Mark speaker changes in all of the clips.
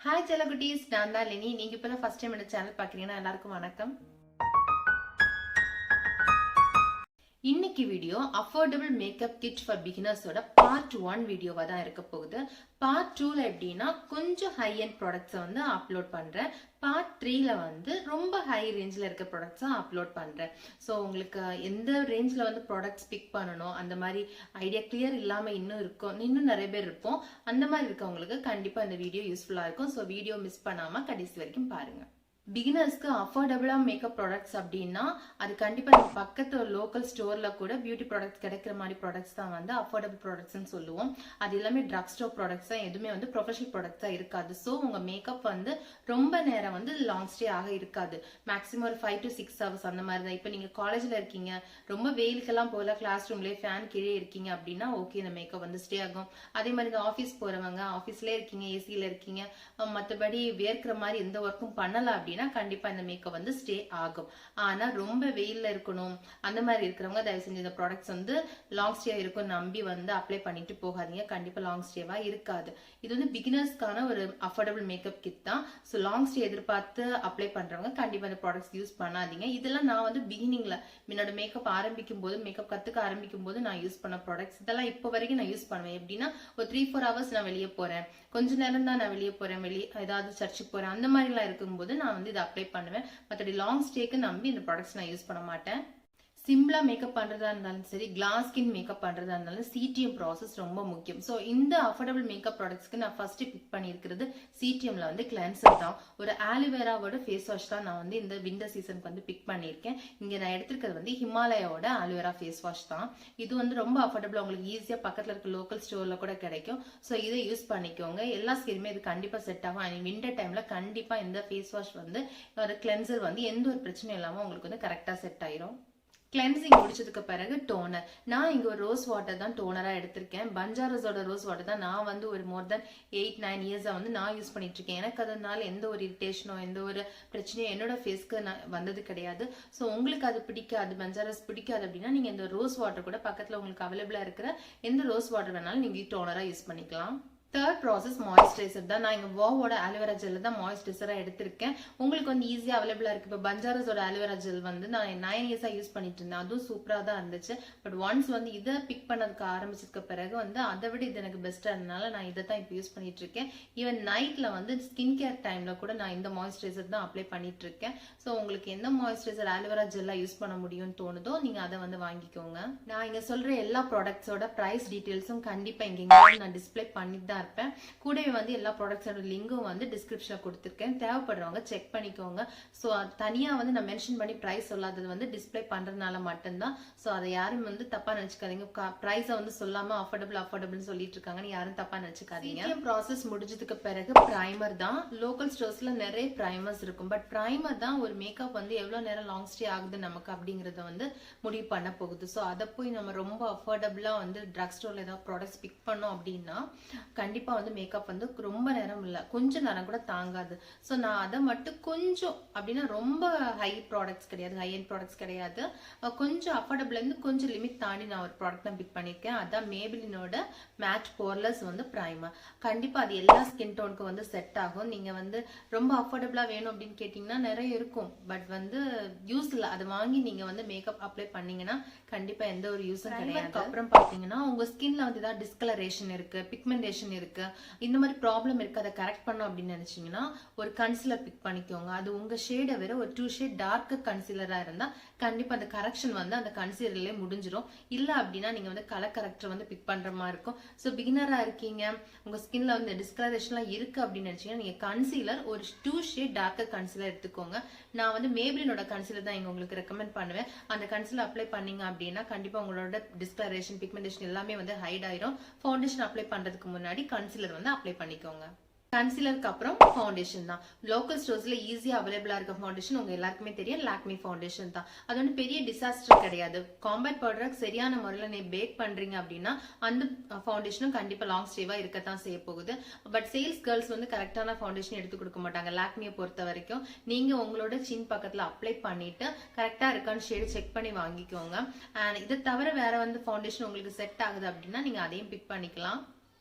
Speaker 1: Hi Chalakutis, நான் தான் Leni. நீங்க இப்பதான் ஃபர்ஸ்ட் டைம் இந்த சேனல் பாக்குறீங்கன்னா எல்லாருக்கும் வணக்கம். இன்னைக்கு video affordable makeup kit for பிகினர்ஸோட பார்ட் 1 வீடியோவா தான் இருக்க போகுது. பார்ட் 2ல எப்படின்னா கொஞ்சம் ஹை எண்ட் ப்ராடக்ட்ஸை வந்து அப்லோட் பண்றேன். பார்ட் 3ல வந்து ரொம்ப ஹை ரேஞ்சில் இருக்க ப்ராடக்ட்ஸை அப்லோட் பண்றேன். ஸோ உங்களுக்கு எந்த ரேஞ்சில் வந்து ப்ராடக்ட்ஸ் பிக் பண்ணணும் அந்த மாதிரி ஐடியா கிளியர் இல்லாமல் இன்னும் நிறைய பேர் இருப்போம். அந்த மாதிரி இருக்கவங்களுக்கு கண்டிப்பாக இந்த வீடியோ யூஸ்ஃபுல்லாக இருக்கும். ஸோ வீடியோ மிஸ் பண்ணாமல் கடைசி வரைக்கும் பாருங்க. பிகினர்ஸ்க்கு அஃபோர்டபுளா மேக்கப் ப்ராடக்ட்ஸ் அப்படின்னா அது கண்டிப்பா நம்ம பக்கத்து லோக்கல் ஸ்டோர்ல கூட பியூட்டி ப்ராடக்ட்ஸ் கிடைக்கிற மாதிரி ப்ராடக்ட்ஸ் தான் வந்து அஃபோர்டபுள் ப்ராடக்ட்ஸ்னு சொல்லுவோம். அது எல்லாமே ட்ரக் ஸ்டோர் ப்ராடக்ட்ஸ் தான், எதுவுமே வந்து ப்ரொஃபஷனல் ப்ராடக்ட்ஸா இருக்காது. ஸோ உங்க மேக்கப் வந்து ரொம்ப நேரம் வந்து லாங் ஸ்டே ஆக இருக்காது. மேக்ஸிமம் ஒரு 5 to 6 hours அந்த மாதிரி தான். இப்போ நீங்க காலேஜ்ல இருக்கீங்க, ரொம்ப வெயிலுக்கெல்லாம் போல கிளாஸ் ரூம்லேயே ஃபேன் கீழே இருக்கீங்க அப்படின்னா ஓகே, இந்த மேக்கப் வந்து ஸ்டே ஆகும். அதே மாதிரி இந்த ஆஃபீஸ் போறவங்க ஆஃபீஸ்லேயே இருக்கீங்க, ஏசியில இருக்கீங்க, மற்றபடி வேர்க்கிற மாதிரி எந்த ஒர்க்கும் பண்ணல அப்படின்னா கண்டிப்பா இந்த மேக்கப் வந்து ஸ்டே ஆகும். ஆனா ரொம்ப வெயில்ல இருக்கணும் அந்த மாதிரி இருக்கிறவங்க தயவு செஞ்சு இந்த ப்ராடக்ட்ஸ் வந்து லாங் ஸ்டே இருக்கும் நம்பி வந்து அப்ளை பண்ணிட்டு போகாதீங்க. கண்டிப்பா லாங் ஸ்டேவா இருக்காது. இது வந்து பிகினர்ஸ்க்கான ஒரு அஃபோர்டபிள் மேக்கப் கிட் தான். ஸோ லாங் ஸ்டே எதிர்பார்த்து அப்ளை பண்றவங்க கண்டிப்பா இந்த ப்ராடக்ட்ஸ் யூஸ் பண்ணாதீங்க. இதெல்லாம் நான் வந்து பிகினிங்ல என்னோட மேக்கப் ஆரம்பிக்கும் போது, மேக்கப் கத்துக்க ஆரம்பிக்கும் போது நான் யூஸ் பண்ண ப்ராடக்ட்ஸ். இதெல்லாம் இப்போ வரைக்கும் நான் யூஸ் பண்ணுவேன். எப்படின்னா ஒரு 3-4 hours நான் வெளியே போறேன், கொஞ்ச நேரம் தான் நான் வெளியே போறேன், ஏதாவது சர்ச்சுக்கு போறேன், அந்த மாதிரி எல்லாம் இருக்கும்போது நான் வந்து இதை அப்ளை பண்ணுவேன். மற்றபடி லாங் ஸ்டேக்கு நம்பி இந்த ப்ராடக்ட்ஸ் நான் யூஸ் பண்ண மாட்டேன். சிம்பிளா மேக்கப் பண்றதா இருந்தாலும் சரி, கிளாஸ் ஸ்கின் மேக்கப் பண்றதா இருந்தாலும் சிடிஎம் ப்ராசஸ் ரொம்ப முக்கியம். ஸோ இந்த அஃபோர்டபிள் மேக்கப் ப்ராடக்ட்ஸ்க்கு நான் ஃபர்ஸ்ட் பிக் பண்ணியிருக்கிறது சிடிஎம்ல வந்து கிளென்சர் தான். ஒரு ஆலிவேராவோட ஃபேஸ் வாஷ் தான் நான் வந்து இந்த விண்டர் சீசனுக்கு வந்து பிக் பண்ணியிருக்கேன். இங்க நான் எடுத்திருக்கிறது வந்து ஹிமாலயாவோட ஆலிவேரா ஃபேஸ் வாஷ் தான். இது வந்து ரொம்ப அஃபோர்டபிள், உங்களுக்கு ஈஸியா பக்கத்துல இருக்க லோக்கல் ஸ்டோர்ல கூட கிடைக்கும். ஸோ இதை யூஸ் பண்ணிக்கோங்க. எல்லா ஸ்கின்னுமே இது கண்டிப்பா செட் ஆகும். அண்ட் விண்டர் டைம்ல கண்டிப்பா இந்த ஃபேஸ் வாஷ் வந்து ஒரு கிளென்சர் வந்து எந்த ஒரு பிரச்சனையும் இல்லாம உங்களுக்கு வந்து கரெக்டா செட் ஆயிரும். கிளென்சிங் முடிச்சதுக்கு பிறகு டோனர். நான் இங்க ஒரு ரோஸ் வாட்டர் தான் டோனரா எடுத்திருக்கேன். பஞ்சாரஸோட ரோஸ் வாட்டர் தான் நான் வந்து ஒரு மோர் தென் 8-9 இயர்ஸா வந்து நான் யூஸ் பண்ணிட்டு இருக்கேன். எனக்கு அதனால எந்த ஒரு இரிட்டேஷனோ எந்த ஒரு பிரச்சனையோ என்னோட ஃபேஸ்க்கு வந்தது கிடையாது. ஸோ உங்களுக்கு அது பிடிக்காது, பஞ்சாரஸ் பிடிக்காது அப்படின்னா நீங்க இந்த ரோஸ் வாட்டர் கூட பக்கத்துல உங்களுக்கு அவைலபிளா இருக்கிற எந்த ரோஸ் வாட்டர் வேணாலும் நீங்க டோனரா யூஸ் பண்ணிக்கலாம். தேர்ட் ப்ராசஸ் மாய்ஸ்சரைசர் தான். நான் இங்க வாவோட ஆலோவேரா ஜெல் தான் மாய்ஸ்சரைசரா எடுத்திருக்கேன். உங்களுக்கு வந்து ஈஸியா அவைலபிளா இருக்கு. இப்போ பஞ்சாரஸோட ஆலோவேரா ஜெல் வந்து நான் 9 இயர்ஸா யூஸ் பண்ணிட்டு இருந்தேன். அதுவும் சூப்பரா தான் இருந்துச்சு. பட் ஒன்ஸ் வந்து இதை பிக் பண்ணதுக்கு ஆரம்பிச்சதுக்கு பிறகு வந்து அதை விட இது எனக்கு பெஸ்டா இருந்தனால நான் இதை தான் இப்போ யூஸ் பண்ணிட்டு இருக்கேன். ஈவன் நைட்ல வந்து ஸ்கின் கேர் டைம்ல கூட நான் இந்த மாய்ஸ்சரைசர் தான் அப்ளை பண்ணிட்டு இருக்கேன். ஸோ உங்களுக்கு எந்த மாய்ஸ்சரைசர் ஆலோவேரா ஜெல்லா யூஸ் பண்ண முடியும்னு தோணுதோ நீங்க அதை வந்து வாங்கிக்கோங்க. நான் இங்க சொல்ற எல்லா ப்ராடக்ட்ஸோட பிரைஸ் டீடைல்ஸும் கண்டிப்பா இங்க நான் டிஸ்பிளே பண்ணிட்டு தான் இருப்பேன். கூடவே வந்து எல்லா ப்ராடக்ட்ஸோட லிங்கும் வந்து டிஸ்கிரிப்ஷன்ல கொடுத்துருக்கேன். தேவைப்படுறவங்க செக் பண்ணிக்கோங்க. ஸோ தனியா வந்து நான் மென்ஷன் பண்ணி பிரைஸ் சொல்லாதது வந்து டிஸ்பிளே பண்றதுனால மட்டும்தான். ஸோ அதை யாரும் வந்து தப்பா நினைச்சுக்காதீங்க. பிரைஸை வந்து சொல்லாம அஃபோர்டபிள்னு சொல்லிட்டு இருக்காங்கன்னு யாரும் தப்பா நினைச்சுக்காதீங்க. ப்ராசஸ் முடிஞ்சதுக்கு பிறகு பிரைமர் தான். லோக்கல் ஸ்டோர்ஸ்ல நிறைய பிரைமர்ஸ் இருக்கும். பட் பிரைமர் தான் ஒரு மேக்கப் வந்து எவ்வளவு நேரம் லாங் ஸ்டே ஆகுது நமக்கு அப்படிங்கறத வந்து முடிவு பண்ண போகுது. ஸோ அதை போய் நம்ம ரொம்ப அஃபோர்டபிளா வந்து ட்ரக் ஸ்டோர்ல ஏதாவது ப்ராடக்ட்ஸ் பிக் பண்ணோம் அப்படின்னா கண்டிப்பா வந்து மேக்கப் வந்து ரொம்ப நேரம் இல்ல, கொஞ்ச நேரம் கூட தாங்காது. ஸோ நான் அதை மட்டும் கொஞ்சம் அப்படின்னா ரொம்ப ஹை ப்ராடக்ட்ஸ் கிடையாது, ஹை எண்ட் ப்ராடக்ட்ஸ் கிடையாது, கொஞ்சம் அஃபோர்டபிள் இருந்து கொஞ்சம் லிமிட் தாண்டி நான் ஒரு ப்ராடக்ட் தான் பிக் பண்ணியிருக்கேன். அதான் மேபிலினோட மேட் போர்லெஸ் வந்து பிரைமர். கண்டிப்பா அது எல்லா ஸ்கின் டோனுக்கு வந்து செட் ஆகும். நீங்க வந்து ரொம்ப அஃபோர்டபிளா வேணும் அப்படின்னு கேட்டீங்கன்னா நிறைய இருக்கும். பட் வந்து யூஸ் இல்லை. அதை வாங்கி நீங்க வந்து மேக்கப் அப்ளை பண்ணீங்கன்னா கண்டிப்பா எந்த ஒரு யூஸும் கிடையாது. அப்புறம் பாத்தீங்கன்னா உங்க ஸ்கின்ல வந்து ஏதாவது டிஸ்கலரேஷன் இருக்கு, பிக்மெண்டேஷன் இருக்கு, இந்த மாதிரி ப்ராப்ளம் இருக்கு, அதை கரெக்ட் பண்ணும் அப்படின்னு நினைச்சீங்கன்னா ஒரு கன்சிலர் பிக் பண்ணிக்கோங்க. அது உங்க ஷேடை விட ஒரு 2 ஷேட் டார்க் கன்சிலரா இருந்தா கண்டிப்பா அந்த கரெக்ஷன் வந்து அந்த கன்சிலர்லயே முடிஞ்சிடும். இல்ல அப்படின்னா நீங்க வந்து கலர் கரெக்டர் வந்து பிக் பண்ற மாதிரி இருக்கும். ஸோ பிகினரா இருக்கீங்க, உங்க ஸ்கின்ல வந்து டிஸ்கலரேஷன்லாம் இருக்கு அப்படின்னு நினைச்சீங்கன்னா நீங்க கன்சீலர் ஒரு 2 ஷேட் டார்க் கன்சிலர் எடுத்துக்கோங்க. நான் வந்து மேபிலினோட கன்சிலர் தான் இங்க உங்களுக்கு ரெக்கமெண்ட் பண்ணுவேன். அந்த கன்சிலர் அப்ளை பண்ணீங்க அப்படின்னா கண்டிப்பா உங்களோட டிஸ்கலரேஷன், பிக்மெண்டேஷன் எல்லாமே வந்து ஹைட் ஆயிரும். ஃபவுண்டேஷன் அப்ளை பண்றதுக்கு முன்னாடி கன்சிலர் வந்து அப்ளை பண்ணிக்கோங்க. கன்சிலருக்கு அப்புறம் ஃபவுண்டேஷன் தான். லோக்கல் ஸ்டோர்ஸ்ல ஈஸியா அவைலபிளா இருக்க ஃபவுண்டேஷன் உங்க எல்லாருக்குமே தெரியும், லாக்மி ஃபவுண்டேஷன் தான். அது வந்து பெரிய டிசாஸ்டர் கிடையாது. காம்பேக்ட் பவுடர் சரியான முறையில் நீ பேக் பண்றீங்க அப்படின்னா அந்த ஃபவுண்டேஷனும் கண்டிப்பா லாங் ஸ்டேவா இருக்கத்தான் செய்ய போகுது. பட் சேல்ஸ் கேர்ள்ஸ் வந்து கரெக்டான ஃபவுண்டேஷன் எடுத்து கொடுக்க மாட்டாங்க. லாக்மியை பொறுத்த வரைக்கும் நீங்க உங்களோட சின் பக்கத்துல அப்ளை பண்ணிட்டு கரெக்டா இருக்கான்னு ஷேடு செக் பண்ணி வாங்கிக்கோங்க. அண்ட் இதை தவிர வேற வந்து ஃபவுண்டேஷன் உங்களுக்கு செட் ஆகுது அப்படின்னா நீங்க அதையும் பிக் பண்ணிக்கலாம்.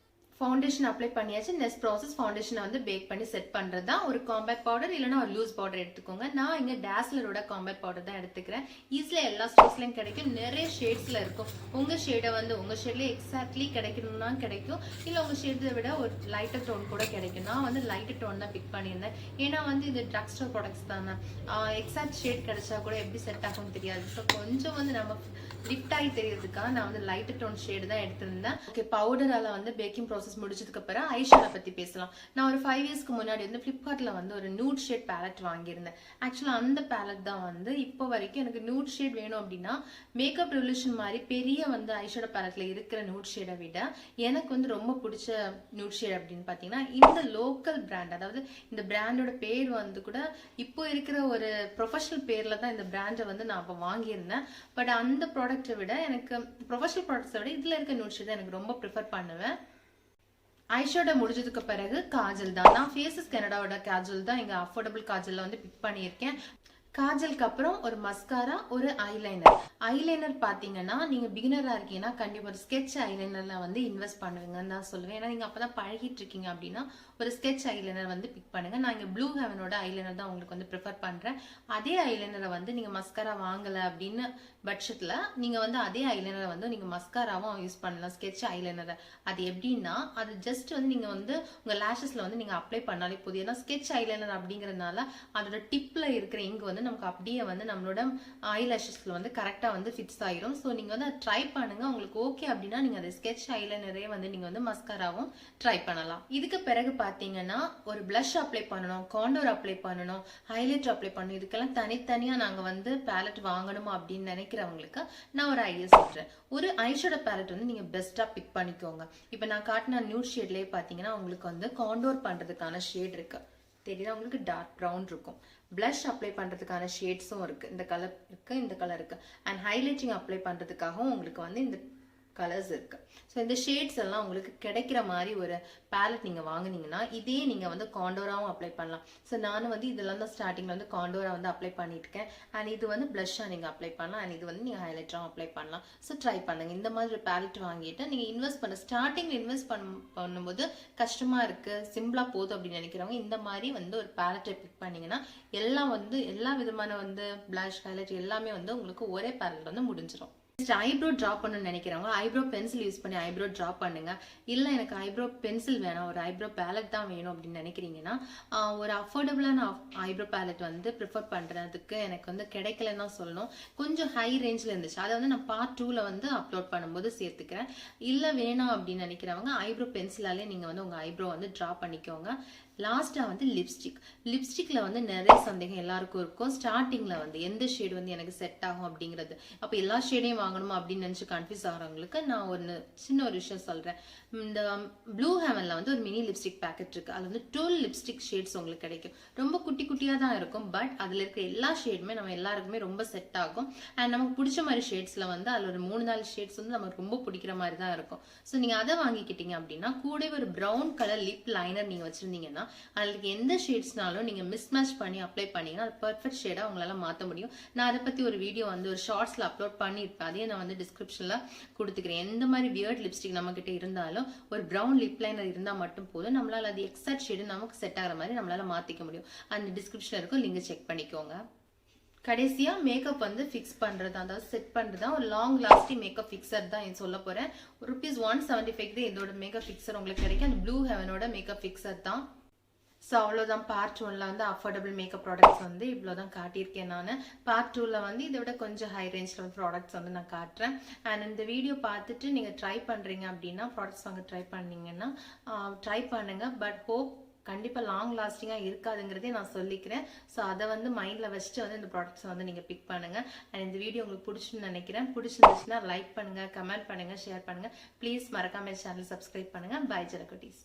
Speaker 1: ஃபவுண்டேஷன் அப்ளை பண்ணியாச்சு. நெக்ஸ்ட் ப்ராசஸ் ஃபவுண்டேஷனை வந்து பேக் பண்ணி செட் பண்றது தான். ஒரு காம்பேக்ட் பவுடர் இல்லைன்னா ஒரு லூஸ் பவுடர் எடுத்துக்கோங்க. நான் இங்க டாஸ்லரோட காம்பேக்ட் பவுடர் தான் எடுத்துக்கிறேன். ஈஸியா எல்லா ஸ்டோர்ஸ்லயும் கிடைக்கும். நிறைய ஷேட்ஸ்ல இருக்கும். உங்க ஷேடை வந்து உங்க ஷேட்ல எக்ஸாக்ட்லி கிடைக்கணும்னா கிடைக்கும். இல்ல உங்க ஷேடை விட ஒரு லைட்டர் டோன் கூட கிடைக்கும். நான் வந்து லைட்டர் டோன் தான் பிக் பண்ணியிருந்தேன். ஏன்னா வந்து இது ட்ரக் ஸ்டோர் ப்ராடக்ட்ஸ் தானே. எக்ஸாக்ட் ஷேட் கிடைச்சா கூட எப்படி செட் ஆகும்னு தெரியாது. ஸோ கொஞ்சம் வந்து நம்ம லிஃப்ட் ஆகி தெரியறதுக்காக நான் வந்து லைட்டர் டோன் ஷேடு தான் எடுத்திருந்தேன். ஓகே, பவுடரால வந்து பேக்கிங் ப்ராசஸ் முடிச்சதுக்கு அப்புறம் ஐஷேடோ பத்தி பேசலாம். நான் ஒரு 5 இயர்ஸ்க்கு முன்னாடி வந்து பிளிப்கார்ட்ல வந்து ஒரு நியூட் ஷேட் பேலட் வாங்கியிருந்தேன். ஆக்சுவலா அந்த பேலட் தான் வந்து இப்போ வரைக்கும் எனக்கு நியூட் ஷேட் வேணும் அப்படின்னா மேக்கப் ரெவல்யூஷன் மாதிரி பெரிய வந்து ஐஷேடோ பேலட்ல இருக்கிற நியூட் ஷேடை விட எனக்கு வந்து ரொம்ப பிடிச்ச நியூட் ஷேட் அப்படின்னு பாத்தீங்கன்னா இந்த லோக்கல் பிராண்ட், அதாவது இந்த பிராண்டோட பேர் வந்து கூட இப்போ இருக்கிற ஒரு ப்ரொஃபஷனல் பேர்ல தான் இந்த பிராண்டை வந்து நான் அப்போ வாங்கியிருந்தேன். பட் அந்த ப்ராடக்ட்டை விட எனக்கு ப்ரொஃபஷனல் ப்ராடக்ட்ஸை விட இதுல இருக்க நியூட் ஷேட் தான் எனக்கு ரொம்ப ப்ரிஃபர் பண்ணுவேன். ஐஷேடோ முடிஞ்சதுக்கு பிறகு காஜல் தான். நான் ஃபேஸஸ் கனடாவோட காஜல் தான் இங்க அஃபோர்டபுள் காஜல்ல வந்து பிக் பண்ணியிருக்கேன். காஜலுக்கு அப்புறம் ஒரு மஸ்காரா, ஒரு ஐலைனர். ஐலைனர் பாத்தீங்கன்னா நீங்க பிகினரா இருக்கீங்கன்னா கண்டிப்பா ஒரு ஸ்கெட்ச் ஐலைனர்ல வந்து இன்வெஸ்ட் பண்ணுவீங்கன்னு தான் சொல்லுவேன். ஏன்னா நீங்க அப்பதான் பழகிட்டு இருக்கீங்க அப்படின்னா ஒரு ஸ்கெட்ச் ஐலைனர் வந்து பிக் பண்ணுங்க. நான் இங்க ப்ளூ ஹெவனோட ஐலைனர் தான் உங்களுக்கு வந்து ப்ரிஃபர் பண்றேன். அதே ஐலைனரை வந்து நீங்க மஸ்காரா வாங்கல அப்படின்னு பட்சத்துல நீங்க வந்து அதே ஐலைனரை வந்து நீங்க மஸ்காராவும் யூஸ் பண்ணலாம், ஸ்கெட்ச் ஐலைனரை. அது எப்படின்னா அது ஜஸ்ட் வந்து நீங்க வந்து உங்க லேஷஸ்ல வந்து நீங்க அப்ளை பண்ணாலே போதும். ஏன்னா ஸ்கெட்ச் ஐலைனர் அப்படிங்கறதுனால அதோட டிப்ல இருக்கிற இங்க் வந்து நமக்கு அப்படியே வந்து நம்மளோட ஐலாஷஸ்ல வந்து கரெக்டா வந்து ஃபிக்ஸ் ஆயிரும். ஸோ நீங்க வந்து ட்ரை பண்ணுங்க. உங்களுக்கு ஓகே அப்படின்னா நீங்க அந்த ஸ்கெட்ச் ஐலைனரே வந்து நீங்க வந்து மஸ்காராவும் ட்ரை பண்ணலாம். இதுக்கு பிறகு பாத்தீங்கன்னா ஒரு பிளஷ் அப்ளை பண்ணணும், காண்டோர் அப்ளை பண்ணணும், ஹைலைட்டர் அப்ளை பண்ணணும். இதுக்கெல்லாம் தனித்தனியா நாங்க வந்து பேலட் வாங்கணுமா அப்படின்னு நினைக்கிறவங்களுக்கு நான் ஒரு ஐடியா சொல்றேன். ஒரு ஐஷேடோ பேலட் வந்து நீங்க பெஸ்டா பிக் பண்ணிக்கோங்க. இப்ப நான் காட்டின நியூட் ஷேட்லயே பாத்தீங்கன்னா உங்களுக்கு வந்து காண்டோர் பண்றதுக்கான ஷேட் இருக்கு. தெரியுதா உங்களுக்கு? டார்க் ப்ரௌன் இருக்கும். பிளஷ் அப்ளை பண்றதுக்கான ஷேட்ஸும் இருக்கு. இந்த கலர் இருக்கு, இந்த கலர் இருக்கு. அண்ட் ஹைலைட்டிங் அப்ளை பண்றதுக்காகவும் உங்களுக்கு வந்து இந்த கலர்ஸ் இருக்கு. ஸோ இந்த ஷேட்ஸ் எல்லாம் உங்களுக்கு கிடைக்கிற மாதிரி ஒரு பேலட் நீங்க வாங்குனீங்கன்னா இதே நீங்க வந்து காண்டோராவும் அப்ளை பண்ணலாம். ஸோ நானும் வந்து இதெல்லாம் தான் ஸ்டார்டிங்ல வந்து காண்டோரா வந்து அப்ளை பண்ணிட்டு இருக்கேன். அண்ட் இது வந்து பிளஷ்ஷா நீங்க அப்ளை பண்ணலாம். அண்ட் இது வந்து நீங்க ஹைலைட்டராகவும் அப்ளை பண்ணலாம். ஸோ ட்ரை பண்ணுங்க. இந்த மாதிரி ஒரு பேலட் வாங்கிட்டு நீங்க இன்வெஸ்ட் பண்ண ஸ்டார்டிங்ல இன்வெஸ்ட் பண்ணும்போது கஷ்டமா இருக்கு, சிம்பிளா போதும் அப்படின்னு நினைக்கிறவங்க இந்த மாதிரி வந்து ஒரு பேலட்டை பிக் பண்ணீங்கன்னா எல்லாம் வந்து எல்லா விதமான வந்து பிளஷ், ஹைலைட் எல்லாமே வந்து உங்களுக்கு ஒரே பேலட் வந்து முடிஞ்சிடும். ஐப்ரோ டிரா பண்ணணும்னு நினைக்கிறவங்க ஐப்ரோ பென்சில் யூஸ் பண்ணி ஐப்ரோ டிரா பண்ணுங்க. இல்ல எனக்கு ஐப்ரோ பென்சில் வேணாம், ஒரு ஐப்ரோ பேலட் தான் வேணும் அப்படின்னு நினைக்கிறீங்கன்னா ஒரு அஃபோர்டபுளான ஐப்ரோ பேலட் வந்து ப்ரிஃபர் பண்றதுக்கு எனக்கு வந்து கிடைக்கலன்னா சொல்லணும். கொஞ்சம் ஹை ரேஞ்ச்ல இருந்துச்சு. அதை வந்து நான் பார்ட் 2ல வந்து அப்லோட் பண்ணும்போது சேர்த்துக்கிறேன். இல்ல வேணாம் அப்படின்னு நினைக்கிறவங்க ஐப்ரோ பென்சிலாலே நீங்க வந்து உங்க ஐப்ரோ வந்து டிரா பண்ணிக்கோங்க. லாஸ்டா வந்து லிப்ஸ்டிக்ல வந்து நிறைய சந்தேகம் எல்லாருக்கும் இருக்கும். ஸ்டார்டிங்ல வந்து எந்த ஷேட் வந்து எனக்கு செட் ஆகும் அப்படிங்கிறது. அப்ப எல்லா ஷேடையும் வாங்கணுமா அப்படின்னு நினைச்சு கன்ஃபியூஸ் ஆகிறவங்களுக்கு நான் ஒரு சின்ன ஒரு விஷயம் சொல்றேன். இந்த ப்ளூ ஹெவன்ல வந்து ஒரு மினி லிப்ஸ்டிக் பேக்கெட் இருக்கு. அது வந்து 12 லிப்ஸ்டிக் ஷேட்ஸ் உங்களுக்கு கிடைக்கும். ரொம்ப குட்டி குட்டியா தான் இருக்கும். பட் அதுல இருக்க எல்லா ஷேடுமே நம்ம எல்லாருக்குமே ரொம்ப செட் ஆகும். அண்ட் நமக்கு பிடிச்ச மாதிரி ஷேட்ஸ்ல வந்து அதுல ஒரு 3-4 ஷேட்ஸ் வந்து நமக்கு ரொம்ப பிடிக்கிற மாதிரி தான் இருக்கும். ஸோ நீங்க அதை வாங்கிக்கிட்டீங்க அப்படின்னா கூடவே ஒரு ப்ரௌன் கலர் லிப் லைனர் நீங்க வச்சிருந்தீங்கன்னா அதுக்கு எந்த ஷேட்ஸ்னாலும் நீங்க மிஸ்மேட்ச் பண்ணி அப்ளை பண்ணீங்கன்னா அது பெர்ஃபெக்ட் ஷேடா உங்களால மாத்த முடியும். நான் அதை பத்தி ஒரு வீடியோ வந்து ஒரு ஷார்ட்ஸ்ல அப்லோட் பண்ணிருப்பேன். அதையே நான் வந்து டிஸ்கிரிப்ஷன்ல கொடுத்துக்கிறேன். எந்த மாதிரி வியர்ட் லிப்ஸ்டிக் நம்ம கிட்ட இருந்தாலும் ஒரு ப்ரௌன் லிப் லைனர் இருந்தா மட்டும் போதும். நம்மளால அது எக்ஸாக்ட் ஷேடு நமக்கு செட் ஆகிற மாதிரி நம்மளால மாத்திக்க முடியும். அந்த டிஸ்கிரிப்ஷன்ல இருக்கும், லிங்க் செக் பண்ணிக்கோங்க. கடைசியா மேக்கப் வந்து ஃபிக்ஸ் பண்றது, அதாவது செட் பண்றதா ஒரு லாங் லாஸ்டிங் மேக்கப் ஃபிக்சர் தான் சொல்ல போறேன். ₹175 இதோட மேக்கப் ஃபிக்சர் உங்களுக்கு கிடைக்கும். அந்த ப்ளூ ஹெவனோட மேக்கப் ஃபிக்சர் தான். ஸோ அவ்வளோதான். பார்ட் 1ல வந்து அஃபோர்டபுள் மேக்கப் ப்ராடக்ட்ஸ் வந்து இவ்வளோதான் காட்டியிருக்கேன் நான். பார்ட் 2ல வந்து இதை விட கொஞ்சம் ஹை ரேஞ்சில் வந்து ப்ராடக்ட்ஸ் வந்து நான் காட்டுறேன். அண்ட் இந்த வீடியோ பார்த்துட்டு நீங்கள் ட்ரை பண்ணுறீங்க அப்படின்னா ப்ராடக்ட்ஸ் வாங்க ட்ரை பண்ணீங்கன்னா ட்ரை பண்ணுங்க. பட் ஹோப் கண்டிப்பாக லாங் லாஸ்டிங்காக இருக்காதுங்கிறதே நான் சொல்லிக்கிறேன். ஸோ அதை வந்து மைண்டில் வச்சுட்டு வந்து இந்த ப்ராடக்ட்ஸ் வந்து நீங்கள் பிக் பண்ணுங்க. அண்ட் இந்த வீடியோ உங்களுக்கு பிடிச்சுன்னு நினைக்கிறேன். பிடிச்சிருந்துச்சுன்னா லைக் பண்ணுங்க, கமெண்ட் பண்ணுங்க, ஷேர் பண்ணுங்க. ப்ளீஸ் மறக்காம சேனல் சப்ஸ்கிரைப் பண்ணுங்க. பை ஜெலகுட்டீஸ்.